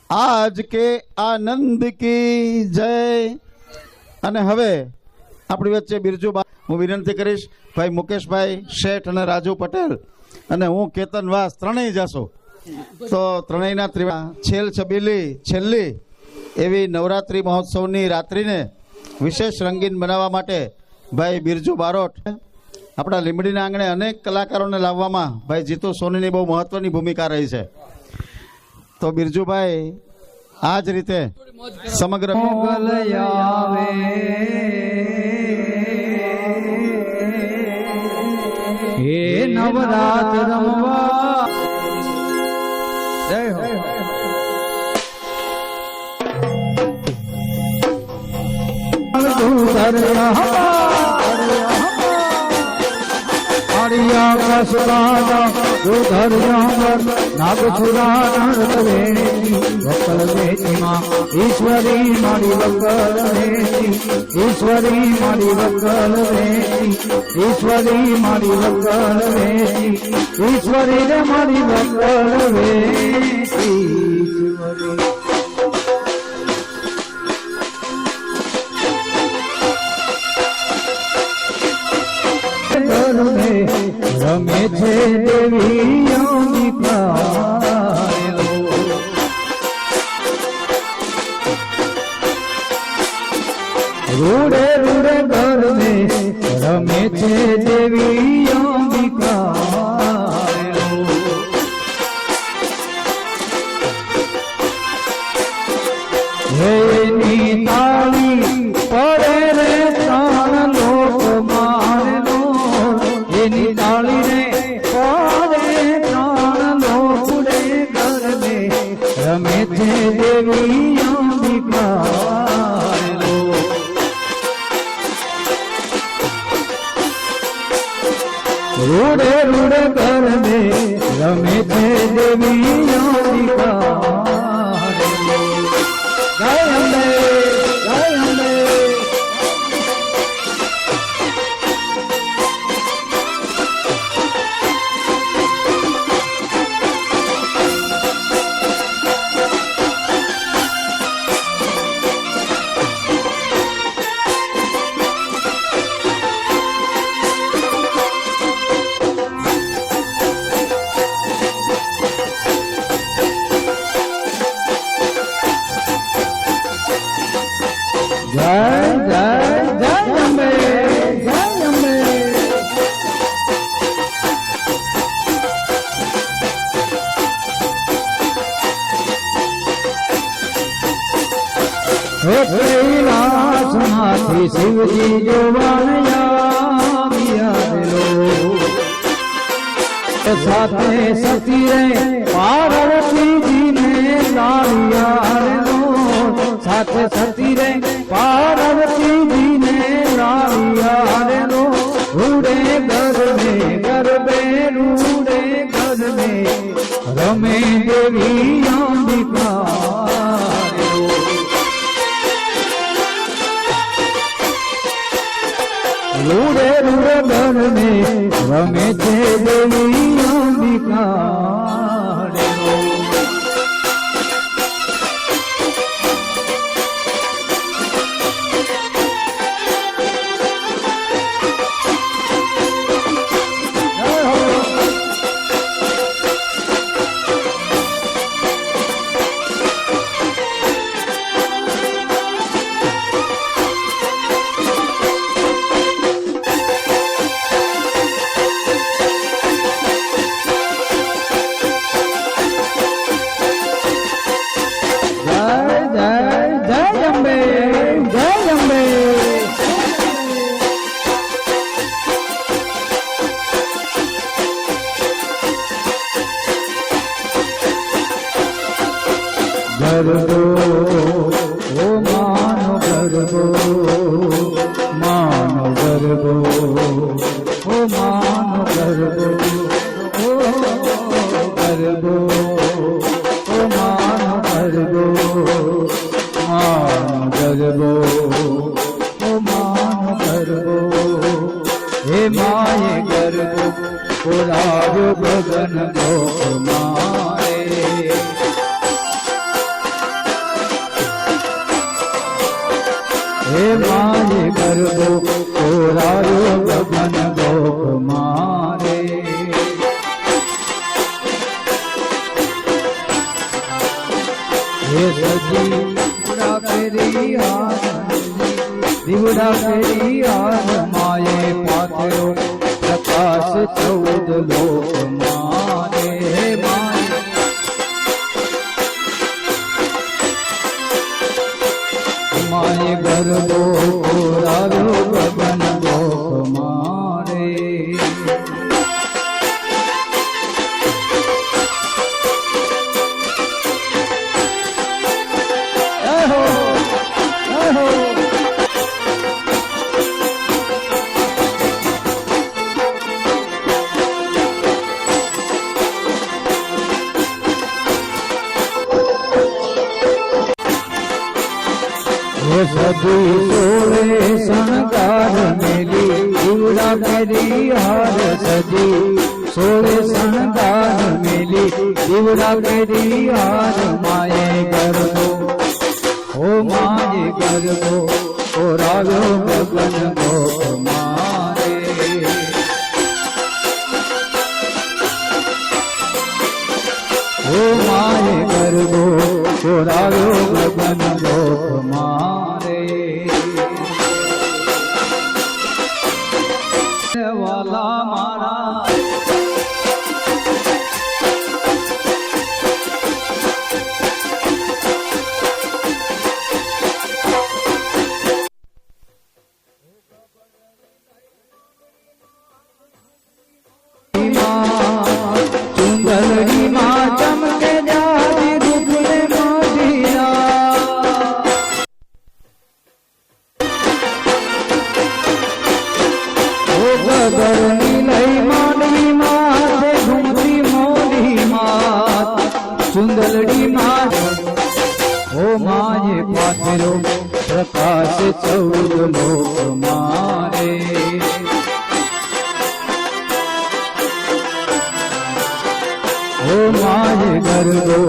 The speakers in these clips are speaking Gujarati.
आज के आनंद की जय। અને હવે આપણી વચ્ચે બિરજુ બા હું વિનંતી કરીશ ભાઈ મુકેશભાઈ શેઠ અને રાજુ પટેલ અને હું કેતન વાસ ત્રણેય જશો તો ત્રણેયના છેલ્લી એવી નવરાત્રિ મહોત્સવની રાત્રિને વિશેષ રંગીન બનાવવા માટે ભાઈ બિરજુ બારોટ આપણા લીંબડીના આંગણે અનેક કલાકારોને લાવવામાં ભાઈ જીતુ સોનીની બહુ મહત્વની ભૂમિકા રહી છે। તો બિરજુભાઈ આ જ રીતે સમગ્ર હે નવરાત રમવા જય હો ईश्वरी मारी वक्कल वेची ईश्वरी मारी वक्कल वेची ईश्वरी मारी वक्कल वेची ईश्वरी रे मारी वक्कल वेची रमे छे देवी रूड़े रूड़े घर में रमे छे देवी अंबिका हे नीताली पड़े रे प्राण लोक मारनो हे नीताली रे पड़े प्राण लोक रे घर में रमे छे देवी अंबिका रूड़े रूड़े घर में रमे थे देवी अंबिका जय अम्बे जय अम्बे जय जय जय अम्बे जय अम्बे हे कैलाश माथी शिवजी जोवानया बियालो साथे सती रे पार्वती जी ने लालिया साथे सती रे पार्वती जी ने लालिया लो रूड़े घर में गरबे रूड़े घर में रमे देवी अंबिका रूड़े रूड़े घर में रमे देवी अंबिका गरबो ओ मानो गरबो ओ मानो गरबो ओ गरबो ओ मानो गरबो ओ मानो गरबो हे माये गरबो पुरायो गगन को माए ગરબો કોરાયો ગગન ગોપ મારે હે સજી દીવડા ફેરી હાર માયે પાથરો પ્રકાશ 14 લોક મારે માય માયે ગરબો કોરાવ્યો ગગન ગોપ મારે સજી સોળે શણગાર મેલી દીવડા ફેરી હાર સજી સોળે શણગાર મેલી દીવડા ફેરી હાર માયે ગરબો ઓ માયે ગરબો કોરાવ્યો ગગન ગોપ મારે ઓ માયે ગરબો કોરાવ્યો ગગન ગોપ મારે વાલા મારા ચુંદલડી માં ચમકે જારી રૂપને મોઢિયા ઓ ગગરની લઈ માંડવી માથે ઘૂમતી મોઢી માત ચુંદલડી માં ઓ માયે પાથરો પ્રકાશ 14 લોક મારે ઓ માયે ગરબો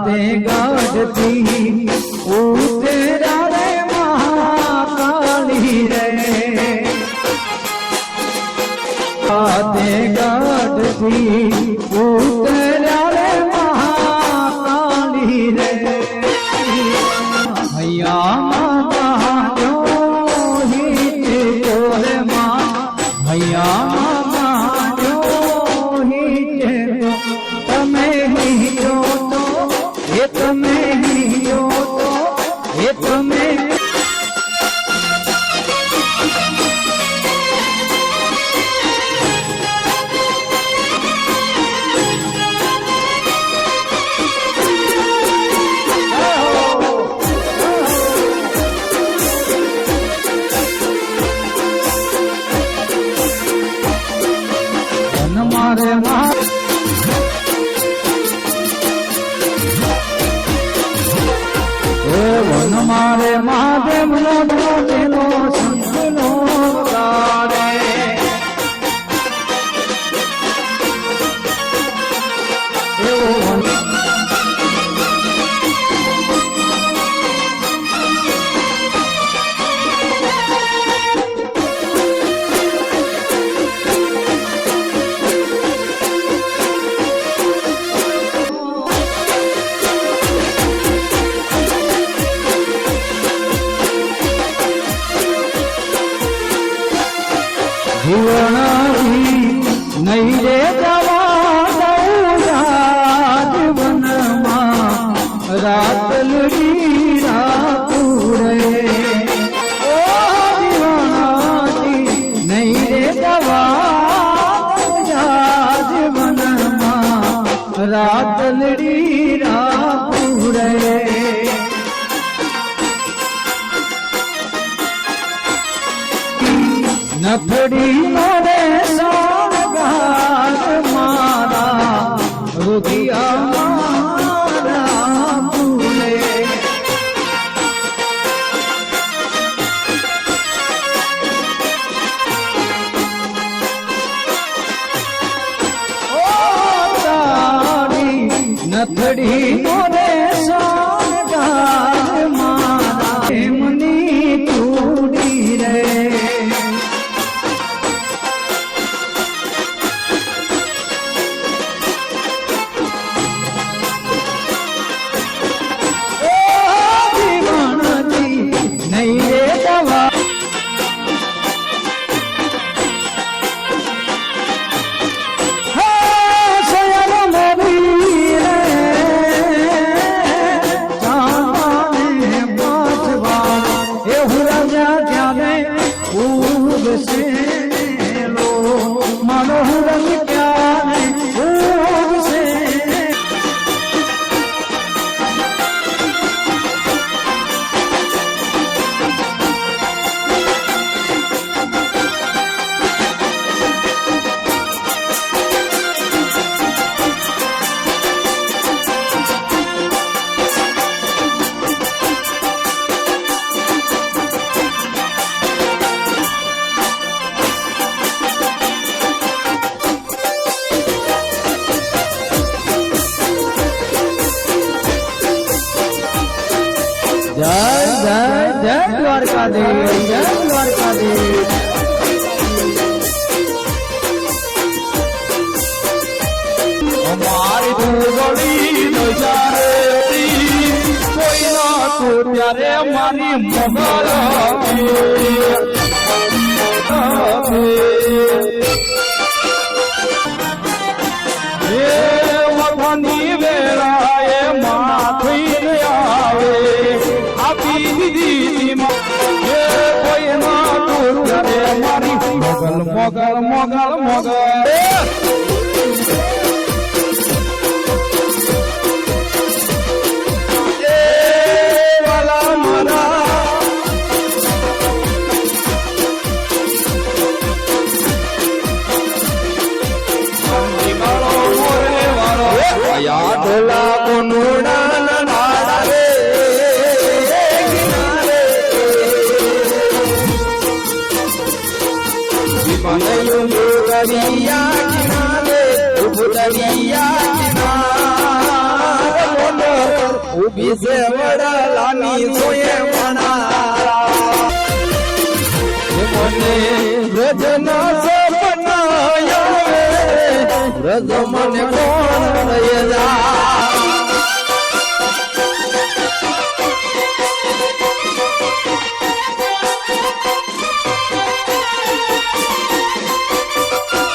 હાથે ગાઢતી ઉતરા રે મહાકાળી રે હાથે ગાઢતી ઉતરા રે મહાકાળી રે હૈયા માતા જોહી તોરે માં હૈયા તમે હીરો તો એ તમે હીરો તો એ તમે મારે વન મારે મહાદેવ નો તેનો સંતનો ગારે જીવનાથી નહીં રે જવા જીવનમાં રાતલડી રાતુરે ઓ જીવનાથી નહીં રે જવા જીવનમાં રાતલડી રાતુરે નથડી મારે સારગાર મારા રુધિયા મારા ભૂલે ઓ તારી નથડી મારે સારગાર મારા મની તૂડી રે જય જય જય દ્વારકાધીશ જય દ્વારકાધીશ અમારી ભૂગોળી નજારે કોઈ ના તો ત્યારે મારી મોગલ વખની વેળાએ માથઈને આવે આપી દીધી કોઈ ના તું કરે મારી મોગલ મોગલ મોગલ મોગલ વાલા મારા ઢોલા કોનુડા નાડા રે કિનારે વિમાનયું દરિયા કિનારે દરિયા કિનારે ઉભી છે વડલાની સોએ મણા મને વ્રજના સપના આવે વ્રજ મને